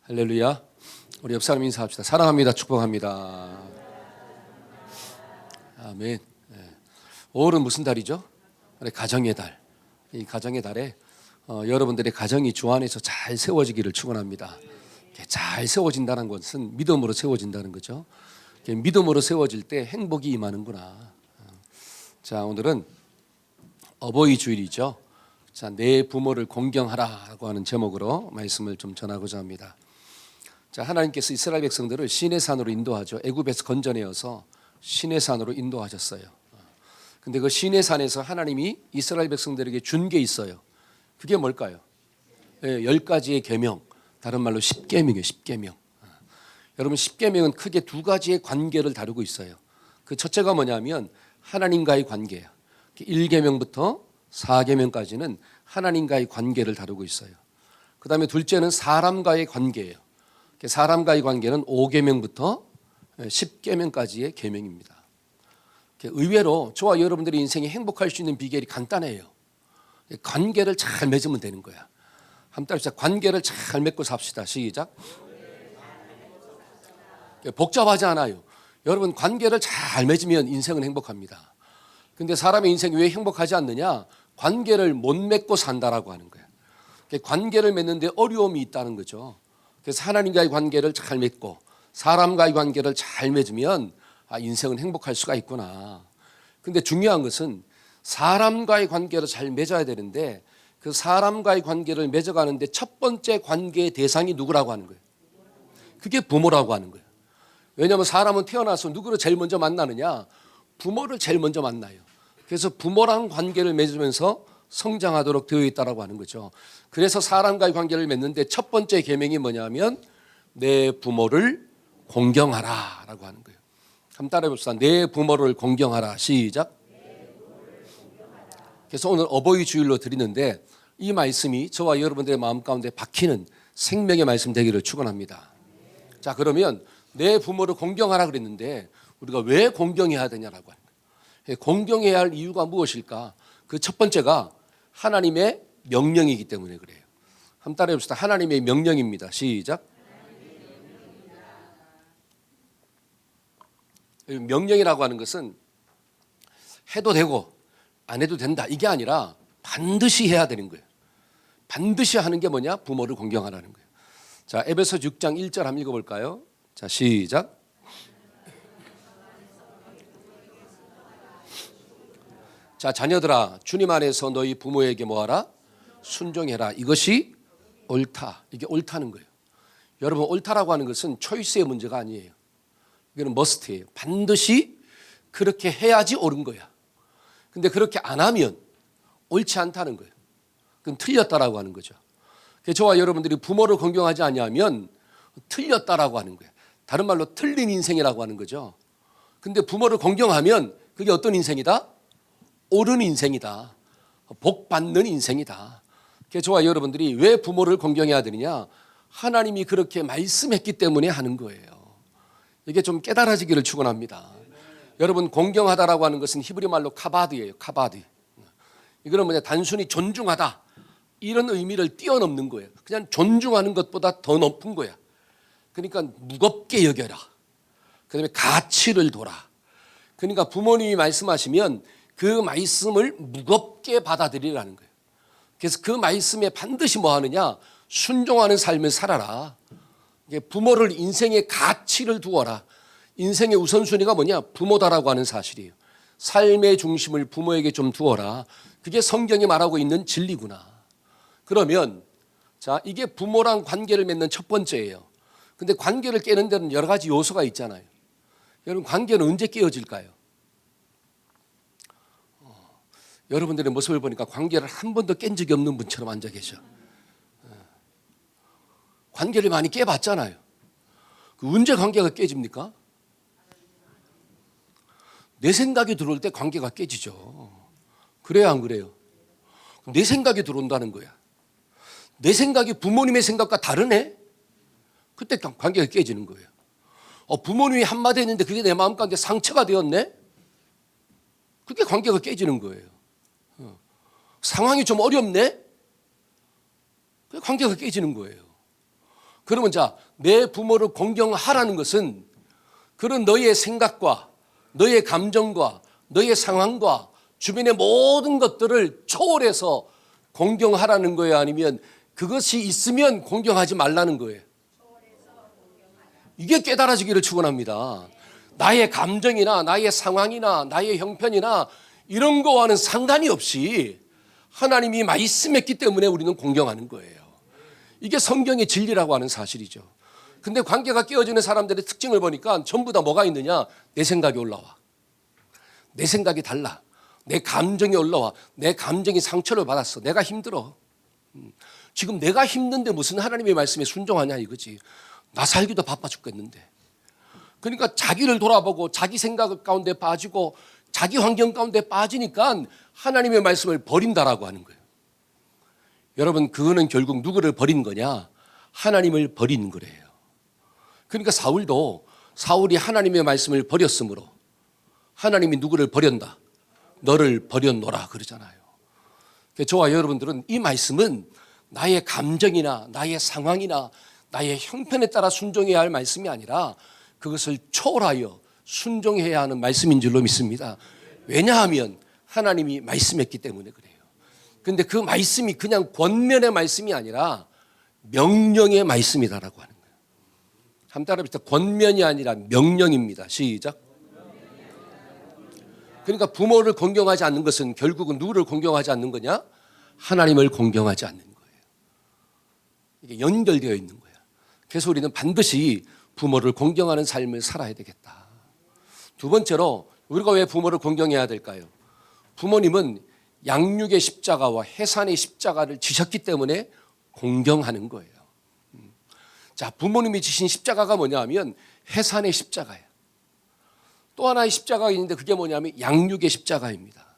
할렐루야. 우리 옆 사람 인사합시다. 사랑합니다. 축복합니다. 아멘. 5월은 무슨 달이죠? 가정의 달. 이 가정의 달에 여러분들의 가정이 주 안에서 잘 세워지기를 축원합니다. 잘 세워진다는 것은 믿음으로 세워진다는 거죠. 믿음으로 세워질 때 행복이 임하는구나. 자, 오늘은 어버이 주일이죠. 자, 내 부모를 공경하라라고 하는 제목으로 말씀을 좀 전하고자 합니다. 자, 하나님께서 이스라엘 백성들을 시내 산으로 인도하죠. 애굽에서 건져내어서 시내 산으로 인도하셨어요. 근데 그 시내 산에서 하나님이 이스라엘 백성들에게 준 게 있어요. 그게 뭘까요? 10가지의 계명, 다른 말로 10계명이에요. 10계명. 여러분, 10계명은 크게 두 가지의 관계를 다루고 있어요. 그 첫째가 뭐냐면 하나님과의 관계예요. 1계명부터 4계명까지는 하나님과의 관계를 다루고 있어요. 그 다음에 둘째는 사람과의 관계예요. 사람과의 관계는 5계명부터 10계명까지의 계명입니다. 의외로 저와 여러분들의 인생이 행복할 수 있는 비결이 간단해요. 관계를 잘 맺으면 되는 거야. 한번 따라합시다. 관계를 잘 맺고 삽시다. 시작. 복잡하지 않아요. 여러분, 관계를 잘 맺으면 인생은 행복합니다. 근데 사람의 인생이 왜 행복하지 않느냐? 관계를 못 맺고 산다라고 하는 거예요. 관계를 맺는데 어려움이 있다는 거죠. 그래서 하나님과의 관계를 잘 맺고 사람과의 관계를 잘 맺으면 인생은 행복할 수가 있구나. 근데 중요한 것은 사람과의 관계를 잘 맺어야 되는데 그 사람과의 관계를 맺어가는데 첫 번째 관계의 대상이 누구라고 하는 거예요? 그게 부모라고 하는 거예요. 왜냐하면 사람은 태어나서 누구를 제일 먼저 만나느냐? 부모를 제일 먼저 만나요. 그래서 부모랑 관계를 맺으면서 성장하도록 되어 있다라고 하는 거죠. 그래서 사람과의 관계를 맺는데 첫 번째 계명이 뭐냐면 내 부모를 공경하라라고 하는 거예요. 한번 따라해 봅시다. 내 부모를 공경하라. 시작. 그래서 오늘 어버이 주일로 드리는데 이 말씀이 저와 여러분들의 마음 가운데 박히는 생명의 말씀 되기를 축원합니다. 자, 그러면 내 부모를 공경하라 그랬는데 우리가 왜 공경해야 되냐라고 하는 거예요. 공경해야 할 이유가 무엇일까? 그 첫 번째가 하나님의 명령이기 때문에 그래요. 한번 따라해 봅시다. 하나님의 명령입니다. 시작. 명령이라고 하는 것은 해도 되고 안 해도 된다 이게 아니라 반드시 해야 되는 거예요. 반드시 하는 게 뭐냐? 부모를 공경하라는 거예요. 자, 에베소 6장 1절 한번 읽어볼까요? 자, 시작. 자, 자녀들아, 주님 안에서 너희 부모에게 뭐하라? 순종해라. 이것이 옳다. 이게 옳다는 거예요. 여러분, 옳다라고 하는 것은 초이스의 문제가 아니에요. 이거는 머스트예요. 반드시 그렇게 해야지 옳은 거야. 근데 그렇게 안 하면 옳지 않다는 거예요. 그건 틀렸다라고 하는 거죠. 그래서 저와 여러분들이 부모를 공경하지 아니하면 틀렸다라고 하는 거예요. 다른 말로 틀린 인생이라고 하는 거죠. 근데 부모를 공경하면 그게 어떤 인생이다? 옳은 인생이다. 복 받는 인생이다. 그래서 저와 여러분들이 왜 부모를 공경해야 되느냐? 하나님이 그렇게 말씀했기 때문에 하는 거예요. 이게 좀 깨달아지기를 축원합니다. 여러분, 공경하다라고 하는 것은 히브리 말로 카바드예요. 카바드. 이거는 뭐냐? 단순히 존중하다 이런 의미를 뛰어넘는 거예요. 그냥 존중하는 것보다 더 높은 거야. 그러니까 무겁게 여겨라. 그다음에 가치를 둬라. 그러니까 부모님이 말씀하시면 그 말씀을 무겁게 받아들이라는 거예요. 그래서 그 말씀에 반드시 뭐 하느냐? 순종하는 삶을 살아라. 부모를 인생의 가치를 두어라. 인생의 우선순위가 뭐냐? 부모다라고 하는 사실이에요. 삶의 중심을 부모에게 좀 두어라. 그게 성경이 말하고 있는 진리구나. 그러면 자, 이게 부모랑 관계를 맺는 첫 번째예요. 근데 관계를 깨는 데는 여러 가지 요소가 있잖아요. 여러분, 관계는 언제 깨어질까요? 여러분들의 모습을 보니까 관계를 한 번도 깬 적이 없는 분처럼 앉아 계셔. 관계를 많이 깨봤잖아요. 언제 관계가 깨집니까? 내 생각이 들어올 때 관계가 깨지죠. 그래요, 안 그래요? 내 생각이 들어온다는 거야. 내 생각이 부모님의 생각과 다르네? 그때 관계가 깨지는 거예요. 부모님이 한마디 했는데 그게 내 마음 가운데 상처가 되었네? 그게 관계가 깨지는 거예요. 상황이 좀 어렵네? 그게 관계가 깨지는 거예요. 그러면 자, 내 부모를 공경하라는 것은 그런 너의 생각과 너의 감정과 너의 상황과 주변의 모든 것들을 초월해서 공경하라는 거예요? 아니면 그것이 있으면 공경하지 말라는 거예요? 이게 깨달아지기를 축원합니다. 나의 감정이나 나의 상황이나 나의 형편이나 이런 거와는 상관이 없이 하나님이 말씀했기 때문에 우리는 공경하는 거예요. 이게 성경의 진리라고 하는 사실이죠. 근데 관계가 깨어지는 사람들의 특징을 보니까 전부 다 뭐가 있느냐? 내 생각이 올라와. 내 생각이 달라. 내 감정이 올라와. 내 감정이 상처를 받았어. 내가 힘들어. 지금 내가 힘든데 무슨 하나님의 말씀에 순종하냐 이거지. 나 살기도 바빠 죽겠는데. 그러니까 자기를 돌아보고 자기 생각 가운데 빠지고 자기 환경 가운데 빠지니까 하나님의 말씀을 버린다라고 하는 거예요. 여러분, 그거는 결국 누구를 버린 거냐? 하나님을 버린 거래요. 그러니까 사울이 하나님의 말씀을 버렸으므로 하나님이 누구를 버렸다? 너를 버렸노라 그러잖아요. 저와 여러분들은 이 말씀은 나의 감정이나 나의 상황이나 나의 형편에 따라 순종해야 할 말씀이 아니라 그것을 초월하여 순종해야 하는 말씀인 줄로 믿습니다. 왜냐하면 하나님이 말씀했기 때문에 그래요. 그런데 그 말씀이 그냥 권면의 말씀이 아니라 명령의 말씀이다라고 하는 거예요. 한번 따라합시다. 권면이 아니라 명령입니다. 시작. 그러니까 부모를 공경하지 않는 것은 결국은 누구를 공경하지 않는 거냐? 하나님을 공경하지 않는 거예요. 이게 연결되어 있는 거예요. 그래서 우리는 반드시 부모를 공경하는 삶을 살아야 되겠다. 두 번째로 우리가 왜 부모를 공경해야 될까요? 부모님은 양육의 십자가와 해산의 십자가를 지셨기 때문에 공경하는 거예요. 자, 부모님이 지신 십자가가 뭐냐 하면 해산의 십자가예요. 또 하나의 십자가가 있는데 그게 뭐냐면 양육의 십자가입니다.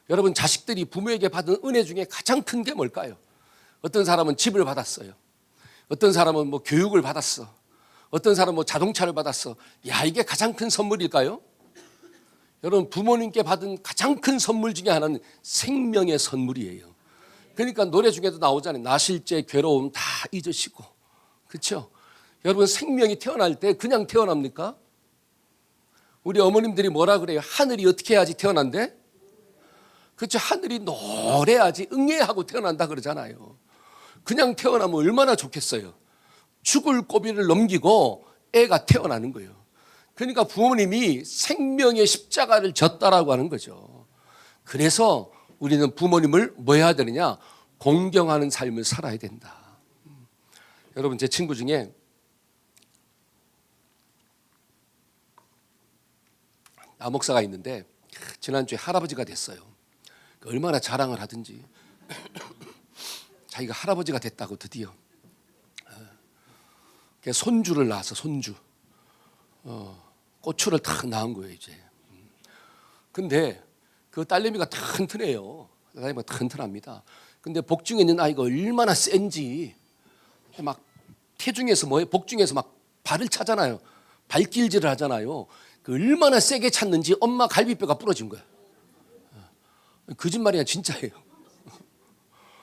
여러분, 자식들이 부모에게 받은 은혜 중에 가장 큰 게 뭘까요? 어떤 사람은 집을 받았어요. 어떤 사람은 뭐 교육을 받았어. 어떤 사람은 뭐 자동차를 받았어. 야, 이게 가장 큰 선물일까요? 여러분, 부모님께 받은 가장 큰 선물 중에 하나는 생명의 선물이에요. 그러니까 노래 중에도 나오잖아요. 나실제 괴로움 다 잊으시고. 그렇죠? 여러분, 생명이 태어날 때 그냥 태어납니까? 우리 어머님들이 뭐라 그래요? 하늘이 어떻게 해야지 태어난대? 그렇죠? 하늘이 노래야지 응애하고 태어난다 그러잖아요. 그냥 태어나면 얼마나 좋겠어요. 죽을 고비를 넘기고 애가 태어나는 거예요. 그러니까 부모님이 생명의 십자가를 졌다라고 하는 거죠. 그래서 우리는 부모님을 뭐 해야 되느냐? 공경하는 삶을 살아야 된다. 여러분, 제 친구 중에 남목사가 있는데 지난주에 할아버지가 됐어요. 얼마나 자랑을 하든지 자기가 할아버지가 됐다고 드디어 손주를 낳아서 손주 꼬추를 탁 낳은 거예요 이제. 근데 그 딸내미가 튼튼해요. 딸내미가 튼튼합니다. 근데 복중에 있는 아이가 얼마나 센지 막 태중에서 복중에서 막 발을 차잖아요. 발길질을 하잖아요. 그 얼마나 세게 찼는지 엄마 갈비뼈가 부러진 거야. 거짓말이야, 진짜예요.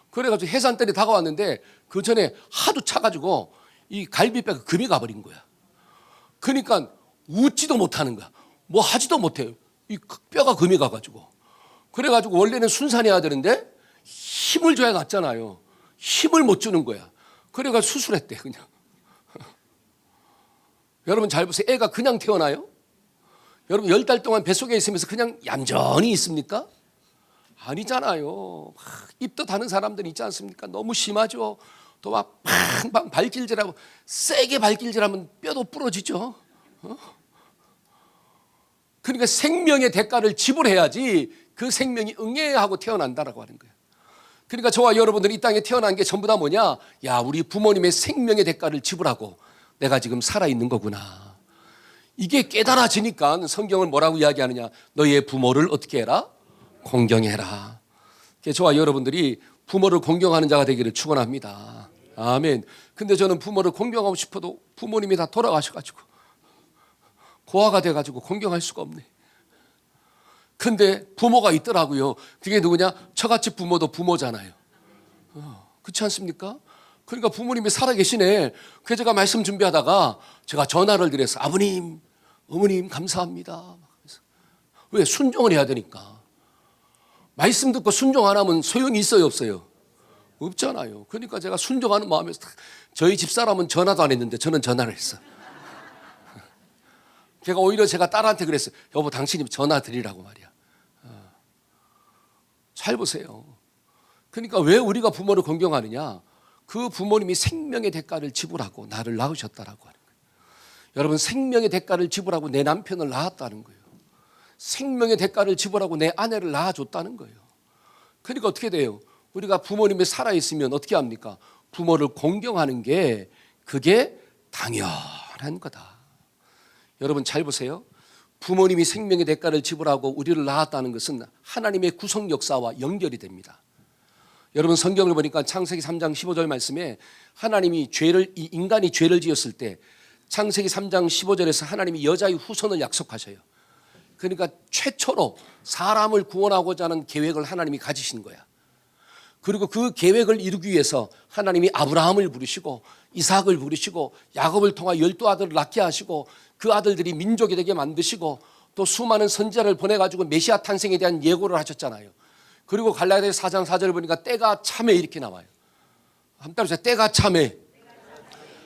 그래가지고 해산ter이 다가왔는데 그 전에 하도 차가지고 이 갈비뼈가 금이 가버린 거야. 그러니까 웃지도 못하는 거야. 뭐 하지도 못해요. 이 뼈가 금이 가가지고. 그래가지고 원래는 순산해야 되는데 힘을 줘야 낫잖아요. 힘을 못 주는 거야. 그래가지고 수술했대 그냥. 여러분 잘 보세요. 애가 그냥 태어나요? 여러분 10달 동안 뱃속에 있으면서 그냥 얌전히 있습니까? 아니잖아요. 입도 다는 사람들 있지 않습니까? 너무 심하죠. 또 막 팡팡 발길질하고 세게 발길질하면 뼈도 부러지죠. 그러니까 생명의 대가를 지불해야지 그 생명이 응애하고 태어난다라고 하는 거예요. 그러니까 저와 여러분들이 이 땅에 태어난 게 전부 다 뭐냐? 야, 우리 부모님의 생명의 대가를 지불하고 내가 지금 살아있는 거구나. 이게 깨달아지니까 성경은 뭐라고 이야기하느냐? 너의 부모를 어떻게 해라? 공경해라. 저와 여러분들이 부모를 공경하는 자가 되기를 축원합니다. 아멘. 근데 저는 부모를 공경하고 싶어도 부모님이 다 돌아가셔가지고 고아가 돼가지고 공경할 수가 없네. 근데 부모가 있더라고요. 그게 누구냐? 처갓집 부모도 부모잖아요. 그렇지 않습니까? 그러니까 부모님이 살아계시네. 그래서 제가 말씀 준비하다가 제가 전화를 드렸어요. 아버님, 어머님 감사합니다. 왜? 순종을 해야 되니까. 말씀 듣고 순종 안 하면 소용이 있어요, 없어요? 없잖아요. 그러니까 제가 순종하는 마음에서 저희 집사람은 전화도 안 했는데 저는 전화를 했어. 제가 오히려 제가 딸한테 그랬어요. 여보, 당신이 전화 드리라고 말이야. 잘 보세요. 그러니까 왜 우리가 부모를 공경하느냐? 그 부모님이 생명의 대가를 지불하고 나를 낳으셨다라고 하는 거예요. 여러분, 생명의 대가를 지불하고 내 남편을 낳았다는 거예요. 생명의 대가를 지불하고 내 아내를 낳아줬다는 거예요. 그러니까 어떻게 돼요? 우리가 부모님이 살아있으면 어떻게 합니까? 부모를 공경하는 게 그게 당연한 거다. 여러분 잘 보세요. 부모님이 생명의 대가를 지불하고 우리를 낳았다는 것은 하나님의 구속 역사와 연결이 됩니다. 여러분 성경을 보니까 창세기 3장 15절 말씀에 하나님이 인간이 죄를 지었을 때 창세기 3장 15절에서 하나님이 여자의 후손을 약속하셔요. 그러니까 최초로 사람을 구원하고자 하는 계획을 하나님이 가지신 거야. 그리고 그 계획을 이루기 위해서 하나님이 아브라함을 부르시고 이삭을 부르시고 야곱을 통하 12아들을 낳게 하시고 그 아들들이 민족이 되게 만드시고 또 수많은 선지자를 보내가지고 메시아 탄생에 대한 예고를 하셨잖아요. 그리고 갈라디아서 4장 4절을 보니까 때가 차매 이렇게 나와요. 한번 따라서 때가 차매.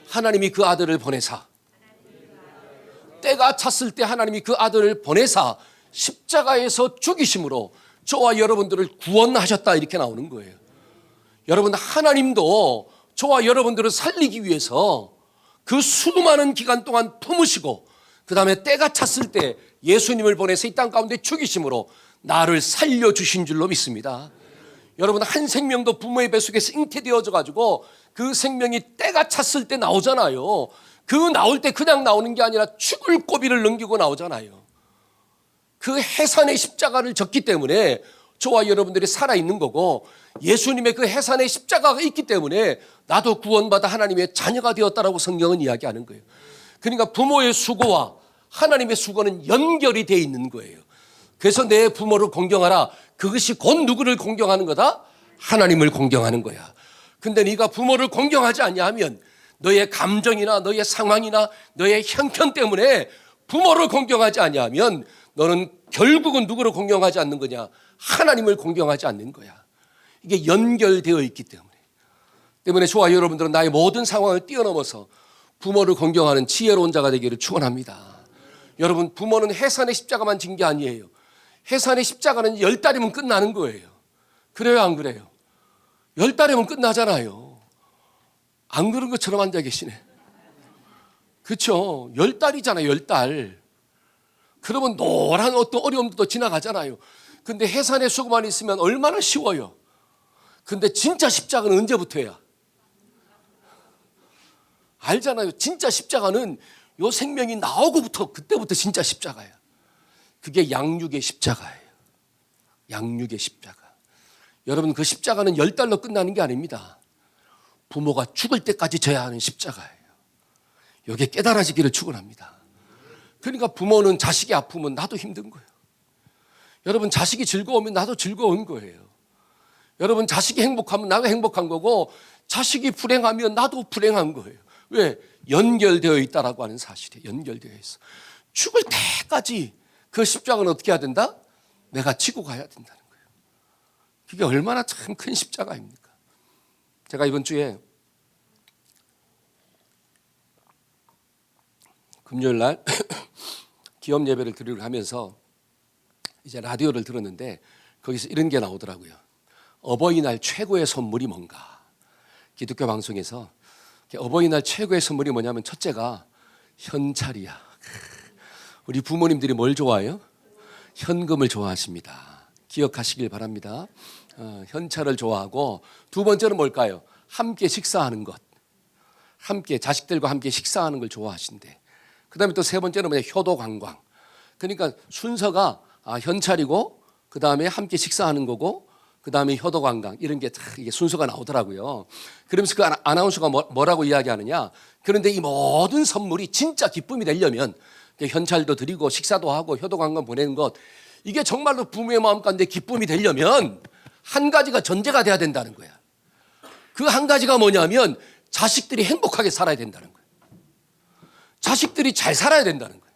하나님이 그 아들을 보내사. 때가 찼을 때 하나님이 그 아들을 보내사 십자가에서 죽이심으로 저와 여러분들을 구원하셨다 이렇게 나오는 거예요. 여러분 하나님도 저와 여러분들을 살리기 위해서 그 수많은 기간 동안 품으시고 그 다음에 때가 찼을 때 예수님을 보내서 이 땅 가운데 죽이심으로 나를 살려주신 줄로 믿습니다. 여러분 한 생명도 부모의 뱃속에서 잉태되어져 가지고 그 생명이 때가 찼을 때 나오잖아요. 그 나올 때 그냥 나오는 게 아니라 죽을 고비를 넘기고 나오잖아요. 그 해산의 십자가를 졌기 때문에 저와 여러분들이 살아있는 거고 예수님의 그 해산의 십자가가 있기 때문에 나도 구원받아 하나님의 자녀가 되었다라고 성경은 이야기하는 거예요. 그러니까 부모의 수고와 하나님의 수고는 연결이 되어 있는 거예요. 그래서 내 부모를 공경하라. 그것이 곧 누구를 공경하는 거다? 하나님을 공경하는 거야. 근데 네가 부모를 공경하지 않냐면 너의 감정이나 너의 상황이나 너의 형편 때문에 부모를 공경하지 않냐면 너는 결국은 누구를 공경하지 않는 거냐? 하나님을 공경하지 않는 거야. 이게 연결되어 있기 때문에 저와 여러분들은 나의 모든 상황을 뛰어넘어서 부모를 공경하는 지혜로운 자가 되기를 축원합니다. 여러분 부모는 해산의 십자가만 진 게 아니에요. 해산의 십자가는 10달이면 끝나는 거예요. 그래요 안 그래요? 10달이면 끝나잖아요. 안 그런 것처럼 앉아 계시네. 그렇죠? 10달이잖아요. 10달. 그러면 노란 어떤 어려움도 지나가잖아요. 근데 해산의 수고만 있으면 얼마나 쉬워요. 근데 진짜 십자가는 언제부터야? 알잖아요. 진짜 십자가는 요 생명이 나오고부터 그때부터 진짜 십자가야. 그게 양육의 십자가예요. 양육의 십자가. 여러분 그 십자가는 10달로 끝나는 게 아닙니다. 부모가 죽을 때까지 져야 하는 십자가예요. 이게 깨달아지기를 축원합니다. 그러니까 부모는 자식이 아프면 나도 힘든 거예요. 여러분 자식이 즐거우면 나도 즐거운 거예요. 여러분 자식이 행복하면 나도 행복한 거고 자식이 불행하면 나도 불행한 거예요. 왜? 연결되어 있다라고 하는 사실이에요. 연결되어 있어. 죽을 때까지 그 십자가는 어떻게 해야 된다? 내가 지고 가야 된다는 거예요. 그게 얼마나 참 큰 십자가입니까? 제가 이번 주에 금요일 날 기업 예배를 드리러 가면서 이제 라디오를 들었는데 거기서 이런 게 나오더라고요. 어버이날 최고의 선물이 뭔가. 기독교 방송에서 어버이날 최고의 선물이 뭐냐면 첫째가 현찰이야. 우리 부모님들이 뭘 좋아해요? 현금을 좋아하십니다. 기억하시길 바랍니다. 현찰을 좋아하고 두 번째는 뭘까요? 함께 식사하는 것. 함께 자식들과 함께 식사하는 걸 좋아하신대. 그 다음에 또 세 번째는 뭐냐? 효도관광. 그러니까 순서가 현찰이고 그 다음에 함께 식사하는 거고 그 다음에 효도관광 이런 게 이게 순서가 나오더라고요. 그러면서 그 아나운서가 뭐라고 이야기하느냐? 그런데 이 모든 선물이 진짜 기쁨이 되려면 현찰도 드리고 식사도 하고 효도관광 보내는 것 이게 정말로 부모의 마음 가운데 기쁨이 되려면 한 가지가 전제가 돼야 된다는 거야. 그 한 가지가 뭐냐면 자식들이 행복하게 살아야 된다는 거예요. 자식들이 잘 살아야 된다는 거예요.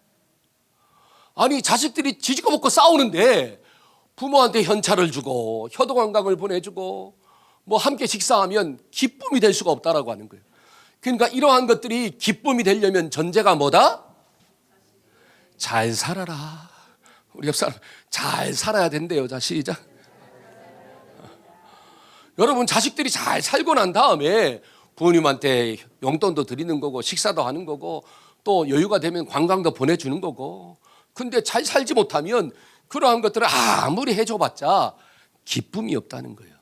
아니, 자식들이 지지고 먹고 싸우는데 부모한테 현찰을 주고 효도관광을 보내주고 뭐 함께 식사하면 기쁨이 될 수가 없다라고 하는 거예요. 그러니까 이러한 것들이 기쁨이 되려면 전제가 뭐다? 잘 살아라. 우리 옆 사람 잘 살아야 된대요. 자, 시작. 여러분, 자식들이 잘 살고 난 다음에 부모님한테 용돈도 드리는 거고 식사도 하는 거고 또 여유가 되면 관광도 보내주는 거고. 근데 잘 살지 못하면 그러한 것들을 아무리 해줘봤자 기쁨이 없다는 거예요.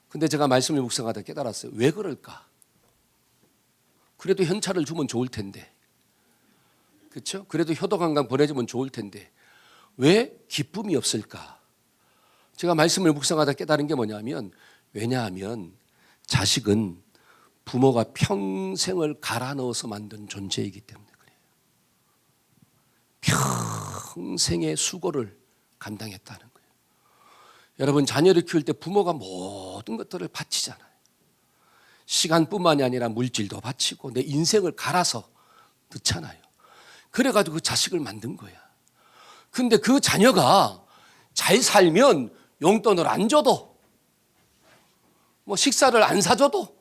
근데 제가 말씀을 묵상하다 깨달았어요. 왜 그럴까? 그래도 현찰을 주면 좋을 텐데, 그렇죠? 그래도 효도관광 보내주면 좋을 텐데 왜 기쁨이 없을까? 제가 말씀을 묵상하다 깨달은 게 뭐냐면, 왜냐하면 자식은 부모가 평생을 갈아 넣어서 만든 존재이기 때문에 그래요. 평생의 수고를 감당했다는 거예요. 여러분, 자녀를 키울 때 부모가 모든 것들을 바치잖아요. 시간뿐만이 아니라 물질도 바치고 내 인생을 갈아서 넣잖아요. 그래가지고 그 자식을 만든 거야. 근데 그 자녀가 잘 살면 용돈을 안 줘도, 뭐 식사를 안 사줘도,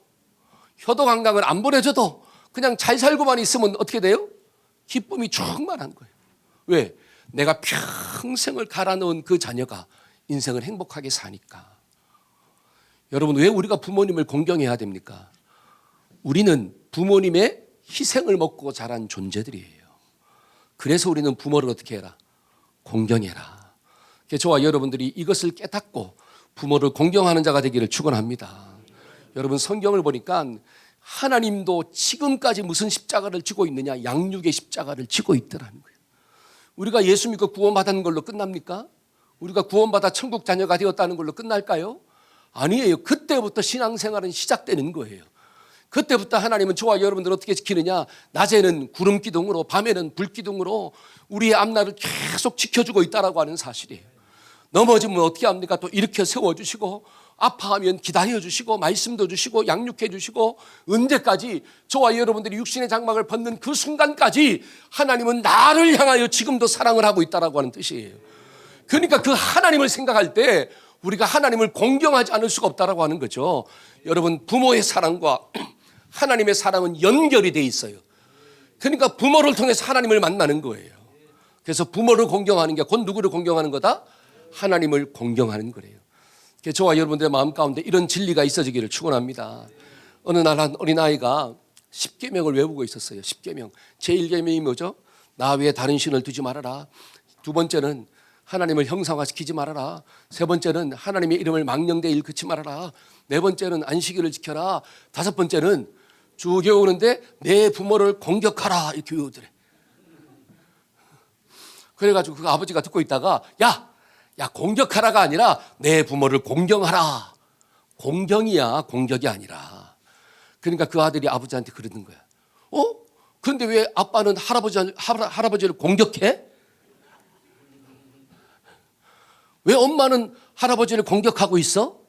효도관광을 안 보내줘도 그냥 잘 살고만 있으면 어떻게 돼요? 기쁨이 충만한 거예요. 왜? 내가 평생을 갈아 넣은 그 자녀가 인생을 행복하게 사니까. 여러분, 왜 우리가 부모님을 공경해야 됩니까? 우리는 부모님의 희생을 먹고 자란 존재들이에요. 그래서 우리는 부모를 어떻게 해라? 공경해라. 저와 여러분들이 이것을 깨닫고 부모를 공경하는 자가 되기를 축원합니다. 여러분, 성경을 보니까 하나님도 지금까지 무슨 십자가를 지고 있느냐? 양육의 십자가를 지고 있더라는 거예요. 우리가 예수 믿고 구원받은 걸로 끝납니까? 우리가 구원받아 천국 자녀가 되었다는 걸로 끝날까요? 아니에요. 그때부터 신앙생활은 시작되는 거예요. 그때부터 하나님은 저와 여러분들 어떻게 지키느냐? 낮에는 구름 기둥으로, 밤에는 불 기둥으로 우리의 앞날을 계속 지켜주고 있다라고 하는 사실이에요. 넘어지면 어떻게 합니까? 또 일으켜 세워주시고, 아파하면 기다려 주시고, 말씀도 주시고, 양육해 주시고, 언제까지? 저와 여러분들이 육신의 장막을 벗는 그 순간까지 하나님은 나를 향하여 지금도 사랑을 하고 있다라고 하는 뜻이에요. 그러니까 그 하나님을 생각할 때 우리가 하나님을 공경하지 않을 수가 없다라고 하는 거죠. 여러분, 부모의 사랑과 하나님의 사랑은 연결이 돼 있어요. 그러니까 부모를 통해서 하나님을 만나는 거예요. 그래서 부모를 공경하는 게 곧 누구를 공경하는 거다? 하나님을 공경하는 거래요. 저와 여러분들의 마음 가운데 이런 진리가 있어지기를 축원합니다. 어느 날 한 어린아이가 10계명을 외우고 있었어요. 10계명. 제1계명이 뭐죠? 나 외에 다른 신을 두지 말아라. 두 번째는 하나님을 형상화시키지 말아라. 세 번째는 하나님의 이름을 망령되이 일컫지 말아라. 네 번째는 안식일을 지켜라. 다섯 번째는 쭉 외우는데 내 부모를 공격하라 이렇게 외우더래. 그래가지고 그 아버지가 듣고 있다가 야 공격하라가 아니라 내 부모를 공경하라. 공경이야, 공격이 아니라. 그러니까 그 아들이 아버지한테 그러는 거야. 근데 왜 아빠는 할아버지를 공격해? 왜 엄마는 할아버지를 공격하고 있어?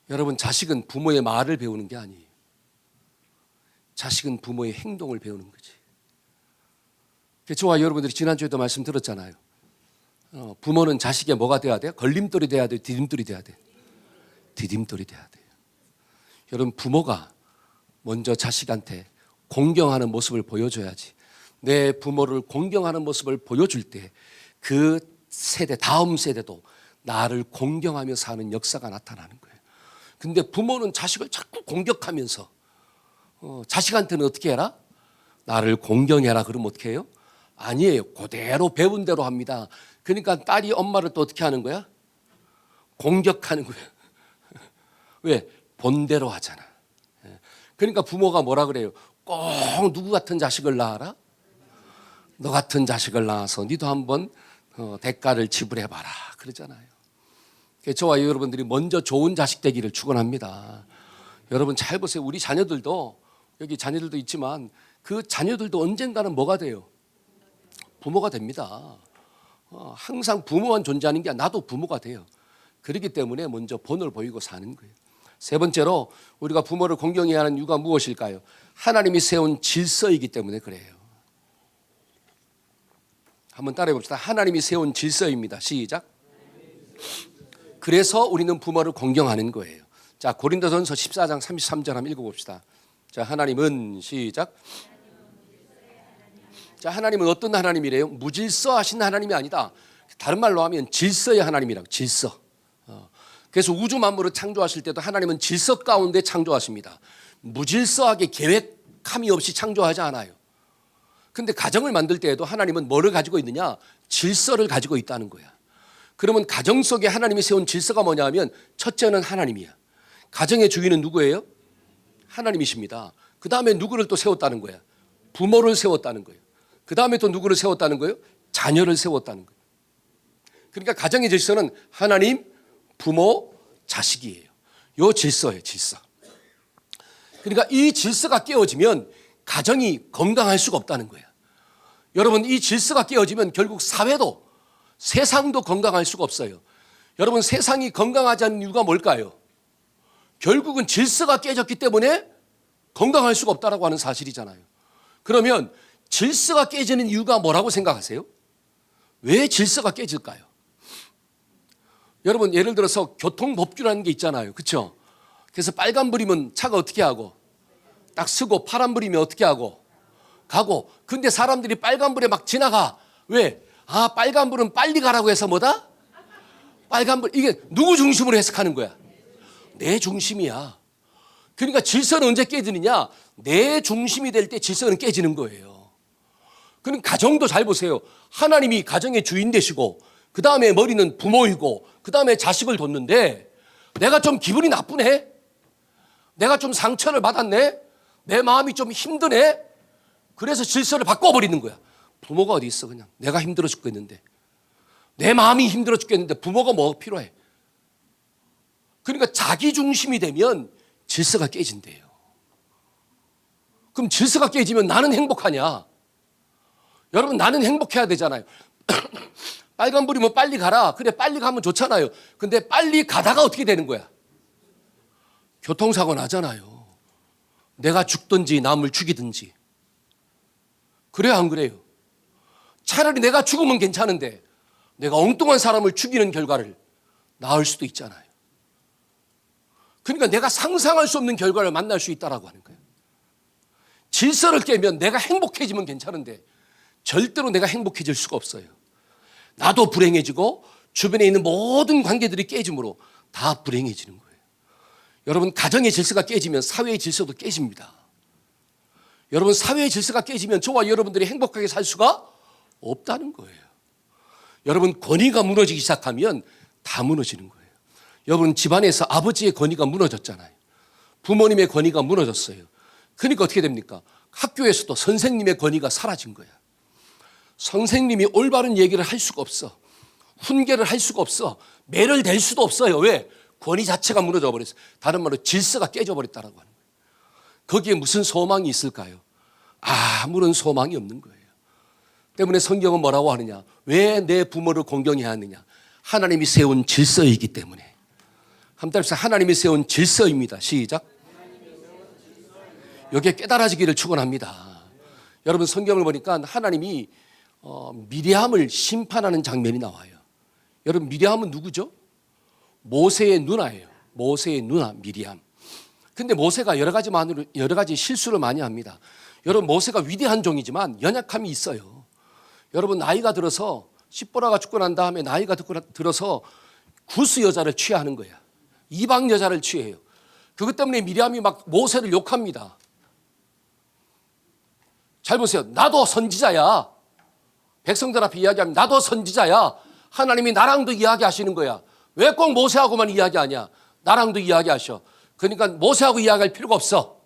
여러분, 자식은 부모의 말을 배우는 게 아니에요. 자식은 부모의 행동을 배우는 거지. 저와 여러분들이 지난주에도 말씀 들었잖아요. 부모는 자식의 뭐가 돼야 돼요? 걸림돌이 돼야 돼요? 디딤돌이 돼야 돼요? 디딤돌이 돼야 돼요. 여러분, 부모가 먼저 자식한테 공경하는 모습을 보여줘야지. 내 부모를 공경하는 모습을 보여줄 때 그 세대, 다음 세대도 나를 공경하며 사는 역사가 나타나는 거예요. 근데 부모는 자식을 자꾸 공격하면서 자식한테는 어떻게 해라? 나를 공경해라. 그러면 어떻게 해요? 아니에요. 그대로 배운 대로 합니다. 그러니까 딸이 엄마를 또 어떻게 하는 거야? 공격하는 거야. 왜? 본대로 하잖아. 그러니까 부모가 뭐라 그래요? 꼭 누구 같은 자식을 낳아라? 너 같은 자식을 낳아서 니도 한번 대가를 지불해봐라 그러잖아요. 저와 여러분들이 먼저 좋은 자식 되기를 축원합니다. 여러분 잘 보세요. 우리 자녀들도, 여기 자녀들도 있지만 그 자녀들도 언젠가는 뭐가 돼요? 부모가 됩니다. 항상 부모만 존재하는 게 아니라 나도 부모가 돼요. 그렇기 때문에 먼저 본을 보이고 사는 거예요. 세 번째로 우리가 부모를 공경해야 하는 이유가 무엇일까요? 하나님이 세운 질서이기 때문에 그래요. 한번 따라해 봅시다. 하나님이 세운 질서입니다. 시작. 그래서 우리는 부모를 공경하는 거예요. 자, 고린도전서 14장 33절 한번 읽어봅시다. 자, 하나님은 시작. 자, 하나님은 어떤 하나님이래요? 무질서하신 하나님이 아니다. 다른 말로 하면 질서의 하나님이라고. 질서. 그래서 우주 만물을 창조하실 때도 하나님은 질서 가운데 창조하십니다. 무질서하게 계획함이 없이 창조하지 않아요. 근데 가정을 만들 때에도 하나님은 뭐를 가지고 있느냐? 질서를 가지고 있다는 거야. 그러면 가정 속에 하나님이 세운 질서가 뭐냐 하면 첫째는 하나님이야. 가정의 주인은 누구예요? 하나님이십니다. 그 다음에 누구를 또 세웠다는 거야? 부모를 세웠다는 거예요. 그 다음에 또 누구를 세웠다는 거예요? 자녀를 세웠다는 거예요. 그러니까 가정의 질서는 하나님, 부모, 자식이에요. 요 질서예요, 질서. 그러니까 이 질서가 깨어지면 가정이 건강할 수가 없다는 거예요. 여러분, 이 질서가 깨어지면 결국 사회도, 세상도 건강할 수가 없어요. 여러분, 세상이 건강하지 않는 이유가 뭘까요? 결국은 질서가 깨졌기 때문에 건강할 수가 없다라고 하는 사실이잖아요. 그러면 질서가 깨지는 이유가 뭐라고 생각하세요? 왜 질서가 깨질까요? 여러분, 예를 들어서 교통법규라는 게 있잖아요. 그렇죠? 그래서 빨간불이면 차가 어떻게 하고 딱 서고 파란불이면 어떻게 하고 가고, 근데 사람들이 빨간불에 막 지나가. 왜? 아, 빨간불은 빨리 가라고 해서 뭐다? 빨간불. 이게 누구 중심으로 해석하는 거야? 내 중심이야. 그러니까 질서는 언제 깨지느냐? 내 중심이 될 때 질서는 깨지는 거예요. 그럼 가정도 잘 보세요. 하나님이 가정의 주인 되시고 그 다음에 머리는 부모이고 그 다음에 자식을 뒀는데 내가 좀 기분이 나쁘네? 내가 좀 상처를 받았네? 내 마음이 좀 힘드네? 그래서 질서를 바꿔버리는 거야. 부모가 어디 있어 그냥. 내가 힘들어 죽겠는데. 내 마음이 힘들어 죽겠는데 부모가 뭐가 필요해? 그러니까 자기 중심이 되면 질서가 깨진대요. 그럼 질서가 깨지면 나는 행복하냐? 여러분, 나는 행복해야 되잖아요. 빨간불이면 빨리 가라. 그래, 빨리 가면 좋잖아요. 근데 빨리 가다가 어떻게 되는 거야? 교통사고 나잖아요. 내가 죽든지 남을 죽이든지. 그래요, 안 그래요? 차라리 내가 죽으면 괜찮은데 내가 엉뚱한 사람을 죽이는 결과를 낳을 수도 있잖아요. 그러니까 내가 상상할 수 없는 결과를 만날 수 있다라고 하는 거예요. 질서를 깨면 내가 행복해지면 괜찮은데 절대로 내가 행복해질 수가 없어요. 나도 불행해지고 주변에 있는 모든 관계들이 깨짐으로 다 불행해지는 거예요. 여러분, 가정의 질서가 깨지면 사회의 질서도 깨집니다. 여러분, 사회의 질서가 깨지면 저와 여러분들이 행복하게 살 수가 없다는 거예요. 여러분, 권위가 무너지기 시작하면 다 무너지는 거예요. 여러분, 집안에서 아버지의 권위가 무너졌잖아요. 부모님의 권위가 무너졌어요. 그러니까 어떻게 됩니까? 학교에서도 선생님의 권위가 사라진 거야. 선생님이 올바른 얘기를 할 수가 없어. 훈계를 할 수가 없어. 매를 댈 수도 없어요. 왜? 권위 자체가 무너져 버렸어요. 다른 말로 질서가 깨져버렸다라고 하는 거예요. 거기에 무슨 소망이 있을까요? 아무런 소망이 없는 거예요. 때문에 성경은 뭐라고 하느냐? 왜 내 부모를 공경해야 하느냐? 하나님이 세운 질서이기 때문에. 한번 따라서 하나님이 세운 질서입니다. 시작. 여기에 깨달아지기를 축원합니다. 여러분, 성경을 보니까 하나님이 미리암을 심판하는 장면이 나와요. 여러분, 미리암은 누구죠? 모세의 누나예요. 모세의 누나 미리암. 근데 모세가 여러 가지 실수를 많이 합니다. 여러분, 모세가 위대한 종이지만 연약함이 있어요. 여러분, 나이가 들어서 십보라가 죽고 난 다음에 나이가 들어서 구스 여자를 취하는 거야. 이방 여자를 취해요. 그것 때문에 미리암이 막 모세를 욕합니다. 잘 보세요. 나도 선지자야. 백성들 앞에 이야기하면 나도 선지자야. 하나님이 나랑도 이야기하시는 거야. 왜 꼭 모세하고만 이야기하냐? 나랑도 이야기하셔. 그러니까 모세하고 이야기할 필요가 없어.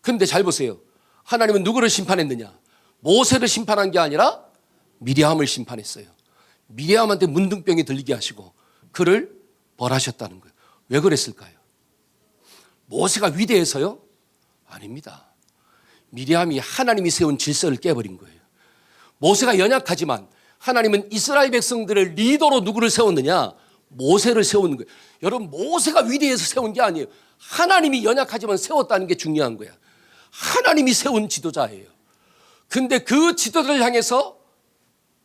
그런데 잘 보세요. 하나님은 누구를 심판했느냐? 모세를 심판한 게 아니라 미리암을 심판했어요. 미리암한테 문둥병이 들리게 하시고 그를 벌하셨다는 거예요. 왜 그랬을까요? 모세가 위대해서요? 아닙니다. 미리암이 하나님이 세운 질서를 깨버린 거예요. 모세가 연약하지만 하나님은 이스라엘 백성들을 리더로 누구를 세웠느냐? 모세를 세운 거예요. 여러분, 모세가 위대해서 세운 게 아니에요. 하나님이 연약하지만 세웠다는 게 중요한 거야. 하나님이 세운 지도자예요. 근데 그 지도자를 향해서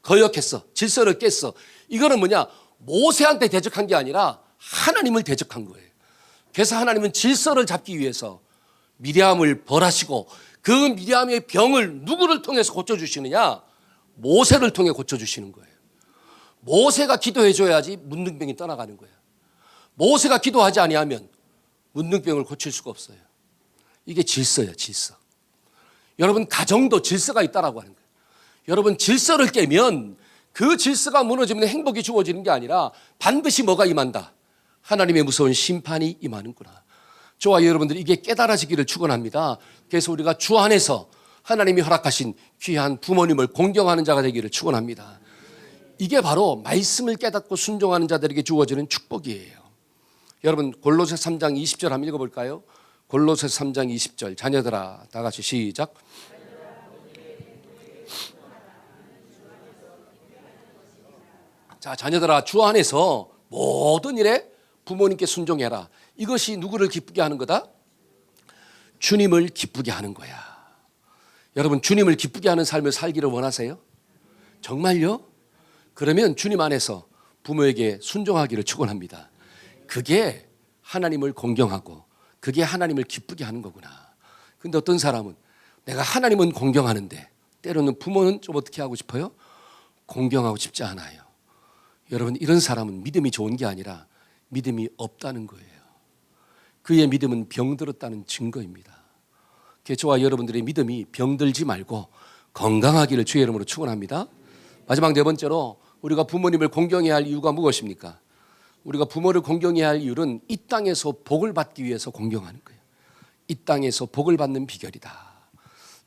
거역했어. 질서를 깼어. 이거는 뭐냐? 모세한테 대적한 게 아니라 하나님을 대적한 거예요. 그래서 하나님은 질서를 잡기 위해서 미리암을 벌하시고 그 미리암의 병을 누구를 통해서 고쳐주시느냐? 모세를 통해 고쳐주시는 거예요. 모세가 기도해 줘야지 문둥병이 떠나가는 거예요. 모세가 기도하지 아니하면 문둥병을 고칠 수가 없어요. 이게 질서예요, 질서. 여러분, 가정도 질서가 있다라고 하는 거예요. 여러분, 질서를 깨면 그 질서가 무너지면 행복이 주어지는 게 아니라 반드시 뭐가 임한다? 하나님의 무서운 심판이 임하는구나. 저와 여러분들이 이게 깨달아지기를 축원합니다. 그래서 우리가 주 안에서 하나님이 허락하신 귀한 부모님을 공경하는 자가 되기를 축원합니다. 이게 바로 말씀을 깨닫고 순종하는 자들에게 주어지는 축복이에요. 여러분, 골로새 3장 20절 한번 읽어볼까요? 골로새 3장 20절. 자녀들아, 다 같이 시작. 자, 자녀들아, 주 안에서 모든 일에 부모님께 순종해라. 이것이 누구를 기쁘게 하는 거다? 주님을 기쁘게 하는 거야. 여러분, 주님을 기쁘게 하는 삶을 살기를 원하세요? 정말요? 그러면 주님 안에서 부모에게 순종하기를 축원합니다. 그게 하나님을 공경하고 그게 하나님을 기쁘게 하는 거구나. 근데 어떤 사람은 내가 하나님은 공경하는데 때로는 부모는 좀 어떻게 하고 싶어요? 공경하고 싶지 않아요. 여러분, 이런 사람은 믿음이 좋은 게 아니라 믿음이 없다는 거예요. 그의 믿음은 병들었다는 증거입니다. 저와 여러분들의 믿음이 병들지 말고 건강하기를 주의 이름으로 축원합니다. 마지막 네 번째로 우리가 부모님을 공경해야 할 이유가 무엇입니까? 우리가 부모를 공경해야 할 이유는 이 땅에서 복을 받기 위해서 공경하는 거예요. 이 땅에서 복을 받는 비결이다.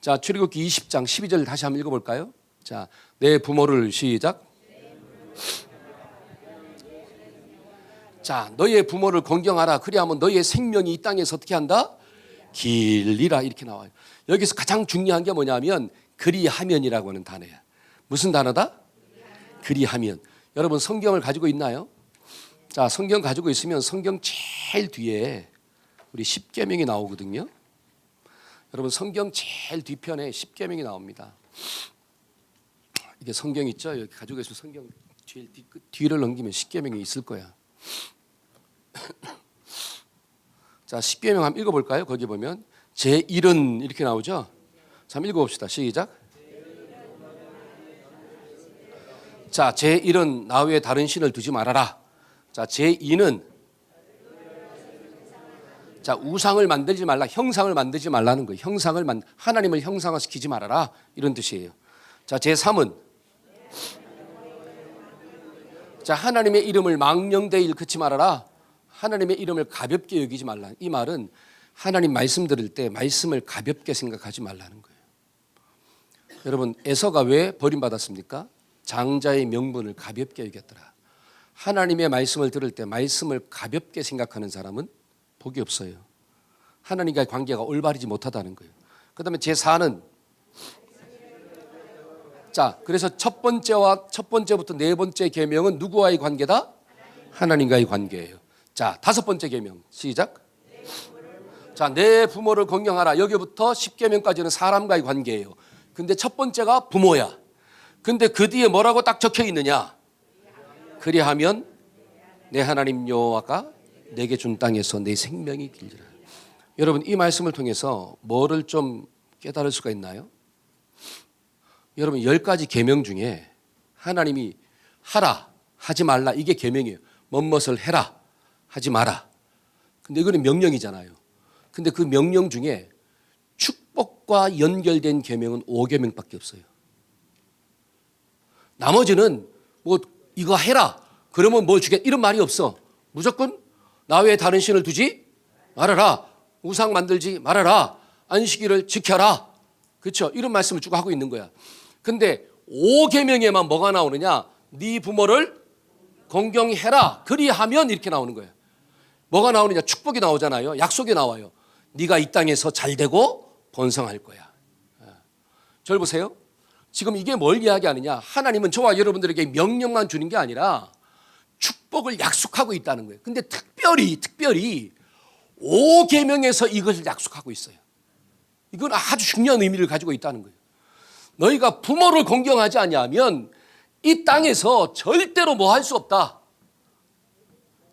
자, 출애굽기 20장 12절 다시 한번 읽어볼까요? 자, 내 부모를 시작. 자, 너의 부모를 공경하라. 그리하면 너의 생명이 이 땅에서 어떻게 한다? 길리라. 이렇게 나와요. 여기서 가장 중요한 게 뭐냐면 그리하면이라고 하는 단어야. 무슨 단어다? 그리하면. 여러분, 성경을 가지고 있나요? 자, 성경 가지고 있으면 성경 제일 뒤에 우리 십계명이 나오거든요. 여러분, 성경 제일 뒤편에 십계명이 나옵니다. 이게 성경 있죠? 여기 가지고 있으면 성경 뒤를 넘기면 십계명이 있을 거야. 자, 십계명 한번 읽어볼까요? 거기 보면 제1은 이렇게 나오죠? 자, 한번 읽어봅시다. 시작. 자, 제1은 나 외에 다른 신을 두지 말아라. 자, 제2는 자, 우상을 만들지 말라. 형상을 만들지 말라는 거예요. 하나님을 형상화시키지 말아라. 이런 뜻이에요. 자, 제3은 자, 하나님의 이름을 망령되이 일컫지 말아라. 하나님의 이름을 가볍게 여기지 말라. 이 말은 하나님 말씀 들을 때 말씀을 가볍게 생각하지 말라는 거예요. 여러분, 에서가 왜 버림받았습니까? 장자의 명분을 가볍게 여겼더라. 하나님의 말씀을 들을 때 말씀을 가볍게 생각하는 사람은 복이 없어요. 하나님과의 관계가 올바르지 못하다는 거예요. 그 다음에 제4는 자, 그래서 첫 번째부터 네 번째 계명은 누구와의 관계다? 하나님과의 관계예요. 자, 다섯 번째 계명 시작. 자, 내 부모를 공경하라. 여기부터 10계명까지는 사람과의 관계예요. 근데 첫 번째가 부모야. 근데 그 뒤에 뭐라고 딱 적혀 있느냐? 그리하면 내 하나님 여호와가 내게 준 땅에서 내 생명이 길리라. 여러분, 이 말씀을 통해서 뭐를 좀 깨달을 수가 있나요? 여러분, 10가지 계명 중에 하나님이 하라, 하지 말라, 이게 계명이에요. 뭐뭇을 해라, 하지 마라. 근데 이거는 명령이잖아요. 근데 그 명령 중에 축복과 연결된 계명은 5계명밖에 없어요. 나머지는 뭐 이거 해라, 그러면 뭘 주겠, 이런 말이 없어. 무조건 나 외에 다른 신을 두지 말아라, 우상 만들지 말아라, 안식일을 지켜라. 그렇죠? 이런 말씀을 쭉 하고 있는 거야. 근데 5계명에만 뭐가 나오느냐? 네 부모를 공경해라. 그리하면 이렇게 나오는 거예요. 뭐가 나오느냐? 축복이 나오잖아요. 약속이 나와요. 네가 이 땅에서 잘되고 번성할 거야. 절 보세요. 지금 이게 뭘 이야기하느냐? 하나님은 저와 여러분들에게 명령만 주는 게 아니라 축복을 약속하고 있다는 거예요. 근데 특별히 5계명에서 이것을 약속하고 있어요. 이건 아주 중요한 의미를 가지고 있다는 거예요. 너희가 부모를 공경하지 아니하면 이 땅에서 절대로 뭐 할 수 없다.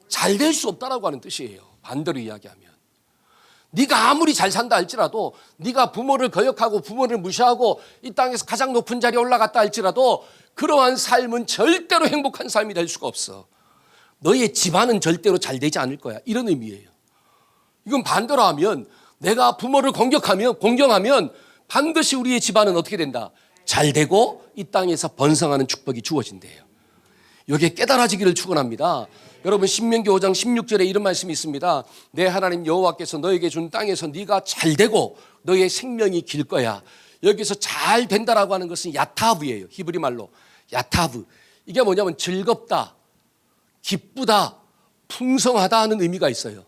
잘 될 수 없다라고 하는 뜻이에요. 반대로 이야기하면. 네가 아무리 잘 산다 할지라도, 네가 부모를 거역하고 부모를 무시하고 이 땅에서 가장 높은 자리에 올라갔다 할지라도 그러한 삶은 절대로 행복한 삶이 될 수가 없어. 너희의 집안은 절대로 잘 되지 않을 거야. 이런 의미예요. 이건 반대로 하면, 내가 부모를 공경하면 반드시 우리의 집안은 어떻게 된다? 잘 되고 이 땅에서 번성하는 축복이 주어진대요. 여기에 깨달아지기를 축원합니다. 여러분, 신명기 5장 16절에 이런 말씀이 있습니다. 내 하나님 여호와께서 너에게 준 땅에서 네가 잘 되고 너의 생명이 길 거야. 여기서 잘 된다라고 하는 것은 야타브예요. 히브리 말로 야타브. 이게 뭐냐면 즐겁다, 기쁘다, 풍성하다 하는 의미가 있어요.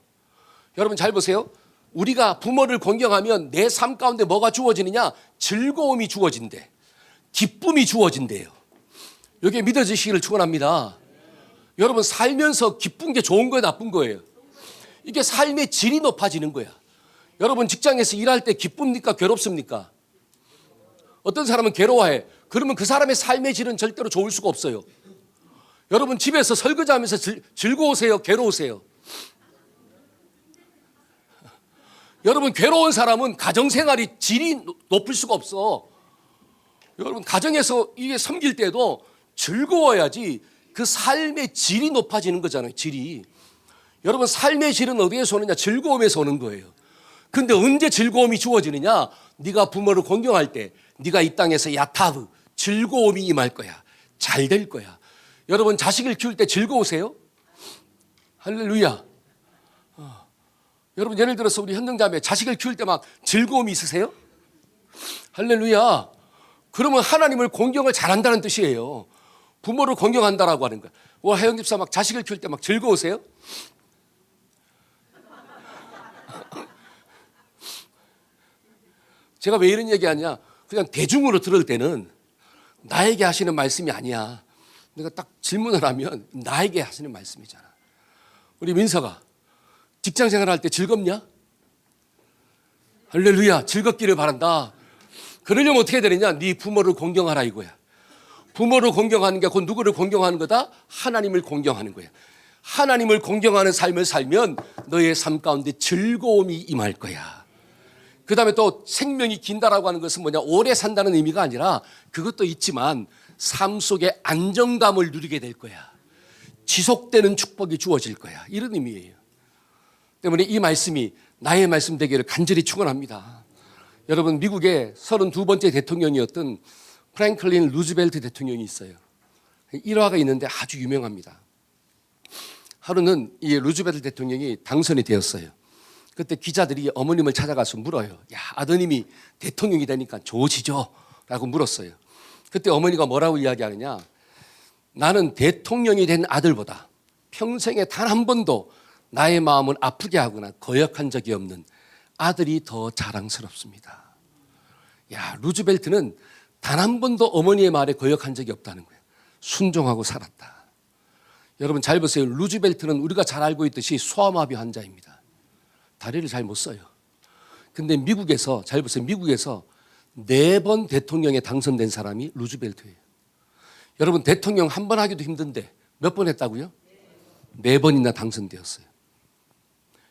여러분 잘 보세요. 우리가 부모를 공경하면 내 삶 가운데 뭐가 주어지느냐? 즐거움이 주어진대. 기쁨이 주어진대요. 이게 믿어지시기를 축원합니다. 여러분, 살면서 기쁜 게 좋은 거예요, 나쁜 거예요? 이게 삶의 질이 높아지는 거야. 여러분, 직장에서 일할 때 기쁩니까, 괴롭습니까? 어떤 사람은 괴로워해. 그러면 그 사람의 삶의 질은 절대로 좋을 수가 없어요. 여러분, 집에서 설거지하면서 즐거우세요, 괴로우세요? 여러분, 괴로운 사람은 가정생활이 질이 높을 수가 없어. 여러분, 가정에서 이게 섬길 때도 즐거워야지 그 삶의 질이 높아지는 거잖아요. 질이. 여러분, 삶의 질은 어디에서 오느냐? 즐거움에서 오는 거예요. 근데 언제 즐거움이 주어지느냐? 네가 부모를 공경할 때, 네가 이 땅에서 야타브, 즐거움이 임할 거야. 잘 될 거야. 여러분, 자식을 키울 때 즐거우세요? 할렐루야. 여러분, 예를 들어서 우리 현정자매 자식을 키울 때 막 즐거움이 있으세요? 할렐루야. 그러면 하나님을 공경을 잘한다는 뜻이에요. 부모를 공경한다라고 하는 거야. 하영 집사 막 자식을 키울 때 막 즐거우세요? 제가 왜 이런 얘기하냐? 그냥 대중으로 들을 때는 나에게 하시는 말씀이 아니야. 내가 딱 질문을 하면 나에게 하시는 말씀이잖아. 우리 민서가 직장 생활할 때 즐겁냐? 할렐루야. 즐겁기를 바란다. 그러려면 어떻게 되느냐? 네 부모를 공경하라 이거야. 부모를 공경하는 게 곧 누구를 공경하는 거다? 하나님을 공경하는 거야. 하나님을 공경하는 삶을 살면 너의 삶 가운데 즐거움이 임할 거야. 그 다음에 또 생명이 긴다라고 하는 것은 뭐냐? 오래 산다는 의미가 아니라 그것도 있지만 삶 속에 안정감을 누리게 될 거야. 지속되는 축복이 주어질 거야. 이런 의미예요. 때문에 이 말씀이 나의 말씀 되기를 간절히 축원합니다. 여러분, 미국의 32번째 대통령이었던 프랭클린 루즈벨트 대통령이 있어요. 일화가 있는데 아주 유명합니다. 하루는 이 루즈벨트 대통령이 당선이 되었어요. 그때 기자들이 어머님을 찾아가서 물어요. 야, 아드님이 대통령이 되니까 좋으시죠? 라고 물었어요. 그때 어머니가 뭐라고 이야기하느냐? 나는 대통령이 된 아들보다 평생에 단 한 번도 나의 마음을 아프게 하거나 거역한 적이 없는 아들이 더 자랑스럽습니다. 야, 루즈벨트는 단 한 번도 어머니의 말에 거역한 적이 없다는 거예요. 순종하고 살았다. 여러분 잘 보세요. 루즈벨트는 우리가 잘 알고 있듯이 소아마비 환자입니다. 다리를 잘 못 써요. 근데 미국에서 잘 보세요. 미국에서 4번 대통령에 당선된 사람이 루즈벨트예요. 여러분, 대통령 한 번 하기도 힘든데 몇 번 했다고요? 4번이나 당선되었어요.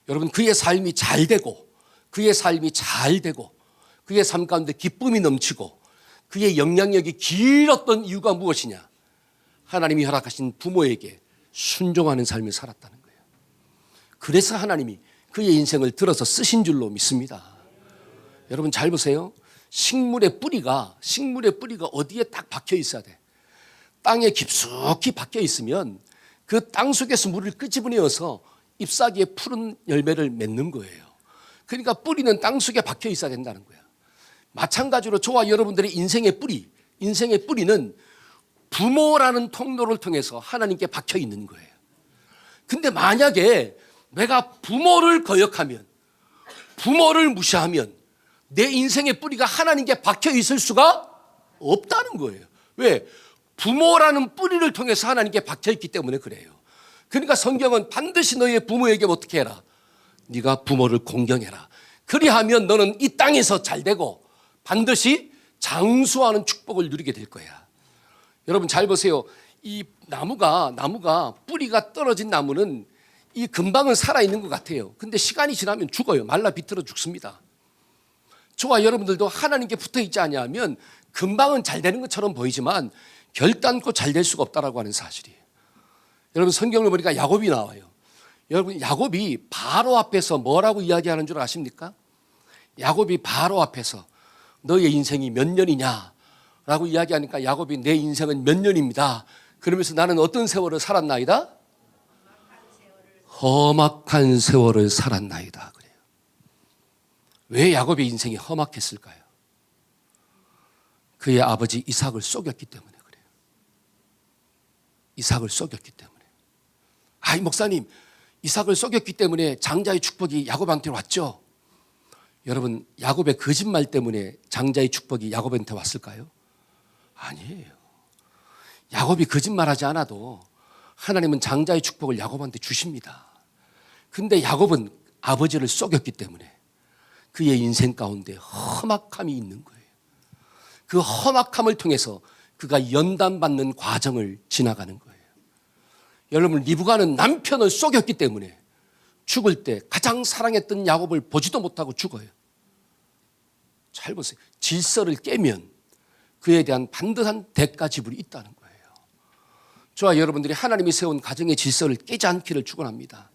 여러분, 그의 삶이 잘 되고 그의 삶이 잘 되고 그의 삶 가운데 기쁨이 넘치고 그의 영향력이 길었던 이유가 무엇이냐? 하나님이 허락하신 부모에게 순종하는 삶을 살았다는 거예요. 그래서 하나님이 그의 인생을 들어서 쓰신 줄로 믿습니다. 여러분 잘 보세요. 식물의 뿌리가 어디에 딱 박혀 있어야 돼. 땅에 깊숙이 박혀 있으면 그 땅 속에서 물을 끄집어내어서 잎사귀에 푸른 열매를 맺는 거예요. 그러니까 뿌리는 땅 속에 박혀 있어야 된다는 거야. 마찬가지로 저와 여러분들의 인생의 뿌리는 부모라는 통로를 통해서 하나님께 박혀 있는 거예요. 근데 만약에 내가 부모를 거역하면, 부모를 무시하면 내 인생의 뿌리가 하나님께 박혀 있을 수가 없다는 거예요. 왜? 부모라는 뿌리를 통해서 하나님께 박혀 있기 때문에 그래요. 그러니까 성경은 반드시 너의 부모에게 어떻게 해라? 네가 부모를 공경해라. 그리하면 너는 이 땅에서 잘 되고 반드시 장수하는 축복을 누리게 될 거야. 여러분 잘 보세요. 이 나무가 뿌리가 떨어진 나무는 이 금방은 살아있는 것 같아요. 근데 시간이 지나면 죽어요. 말라 비틀어 죽습니다. 저와 여러분들도 하나님께 붙어 있지 않으면 금방은 잘 되는 것처럼 보이지만 결단코 잘 될 수가 없다라고 하는 사실이에요. 여러분 성경을 보니까 야곱이 나와요. 여러분 야곱이 바로 앞에서 뭐라고 이야기하는 줄 아십니까? 야곱이 바로 앞에서 너의 인생이 몇 년이냐라고 이야기하니까 야곱이 내 인생은 몇 년입니다. 그러면서 나는 어떤 세월을 살았나이다? 험악한 세월을 살았나이다. 그래요. 왜 야곱의 인생이 험악했을까요? 그의 아버지 이삭을 속였기 때문에 그래요. 이삭을 속였기 때문에. 아이 목사님, 이삭을 속였기 때문에 장자의 축복이 야곱한테 왔죠. 여러분 야곱의 거짓말 때문에 장자의 축복이 야곱한테 왔을까요? 아니에요. 야곱이 거짓말하지 않아도 하나님은 장자의 축복을 야곱한테 주십니다. 근데 야곱은 아버지를 속였기 때문에 그의 인생 가운데 험악함이 있는 거예요. 그 험악함을 통해서 그가 연단받는 과정을 지나가는 거예요. 여러분 리브가는 남편을 속였기 때문에 죽을 때 가장 사랑했던 야곱을 보지도 못하고 죽어요. 잘 보세요. 질서를 깨면 그에 대한 반드한 대가 지불이 있다는 거예요. 저와 여러분들이 하나님이 세운 가정의 질서를 깨지 않기를 축원합니다.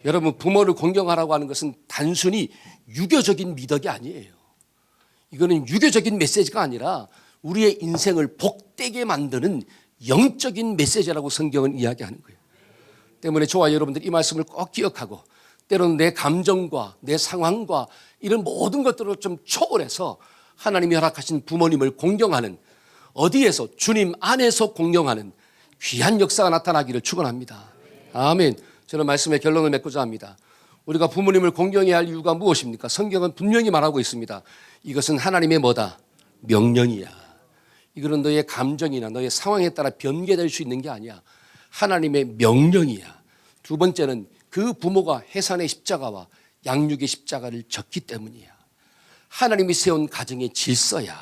여러분 부모를 공경하라고 하는 것은 단순히 유교적인 미덕이 아니에요. 이거는 유교적인 메시지가 아니라 우리의 인생을 복되게 만드는 영적인 메시지라고 성경은 이야기하는 거예요. 때문에 저와 여러분들이 이 말씀을 꼭 기억하고 때로는 내 감정과 내 상황과 이런 모든 것들을 좀 초월해서 하나님이 허락하신 부모님을 공경하는 어디에서 주님 안에서 공경하는 귀한 역사가 나타나기를 축원합니다. 아멘. 저는 말씀의 결론을 맺고자 합니다. 우리가 부모님을 공경해야 할 이유가 무엇입니까? 성경은 분명히 말하고 있습니다. 이것은 하나님의 뭐다? 명령이야. 이거는 너의 감정이나 너의 상황에 따라 변개될 수 있는 게 아니야. 하나님의 명령이야. 두 번째는 그 부모가 해산의 십자가와 양육의 십자가를 졌기 때문이야. 하나님이 세운 가정의 질서야.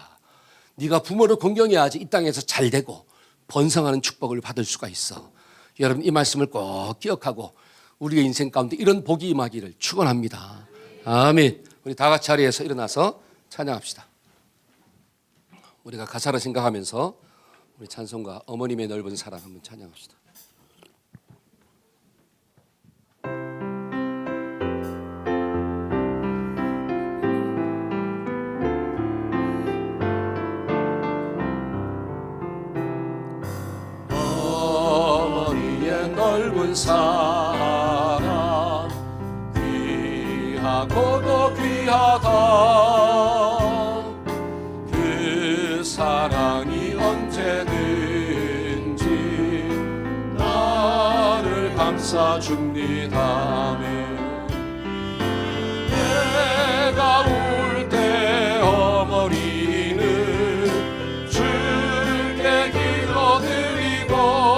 네가 부모를 공경해야지 이 땅에서 잘 되고 번성하는 축복을 받을 수가 있어. 여러분 이 말씀을 꼭 기억하고 우리의 인생 가운데 이런 복이 임하기를 축원합니다. 아멘. 우리 다 같이 자리에서 일어나서 찬양합시다. 우리가 가사를 생각하면서 우리 찬송가 어머님의 넓은 사랑 한번 찬양합시다. 넓은 사랑 귀하고도 귀하다. 그 사랑이 언제든지 나를 감싸줍니다. 내가 울 때 어머니는 주께 기도드리고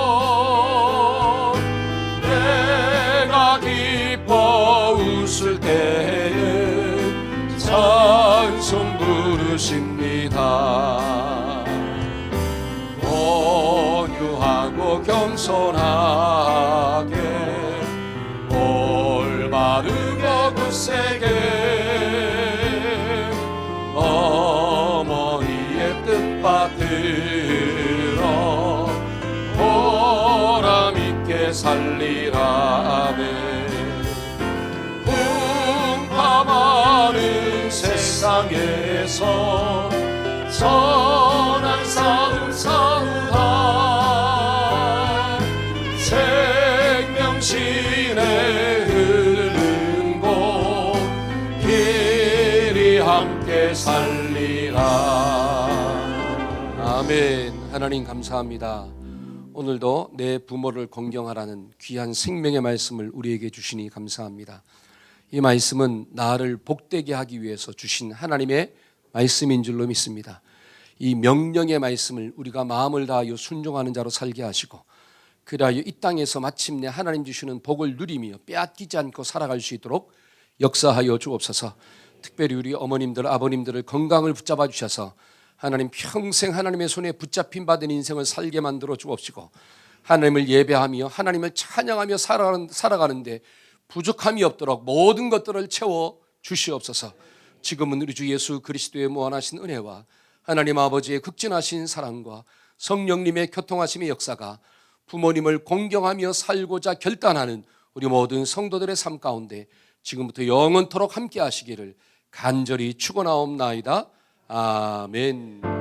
웃을 때에 찬송 부르십니다. 온유하고 겸손하게 올바르고 굳세게 어머니의 뜻 받들어 보람있게 살리라네. 많은 세상에서 선한 싸움 싸우다 생명신에 흐르는 곳 길이 함께 살리라. 아멘. 하나님 감사합니다. 오늘도 내 부모를 공경하라는 귀한 생명의 말씀을 우리에게 주시니 감사합니다. 이 말씀은 나를 복되게 하기 위해서 주신 하나님의 말씀인 줄로 믿습니다. 이 명령의 말씀을 우리가 마음을 다하여 순종하는 자로 살게 하시고 그리하여 이 땅에서 마침내 하나님 주시는 복을 누리며 빼앗기지 않고 살아갈 수 있도록 역사하여 주옵소서. 특별히 우리 어머님들, 아버님들을 건강을 붙잡아 주셔서 하나님 평생 하나님의 손에 붙잡힌 받은 인생을 살게 만들어 주옵시고, 하나님을 예배하며 하나님을 찬양하며 살아가는데 부족함이 없도록 모든 것들을 채워 주시옵소서. 지금은 우리 주 예수 그리스도의 무한하신 은혜와 하나님 아버지의 극진하신 사랑과 성령님의 교통하심의 역사가 부모님을 공경하며 살고자 결단하는 우리 모든 성도들의 삶 가운데 지금부터 영원토록 함께 하시기를 간절히 축원하옵나이다. 아멘.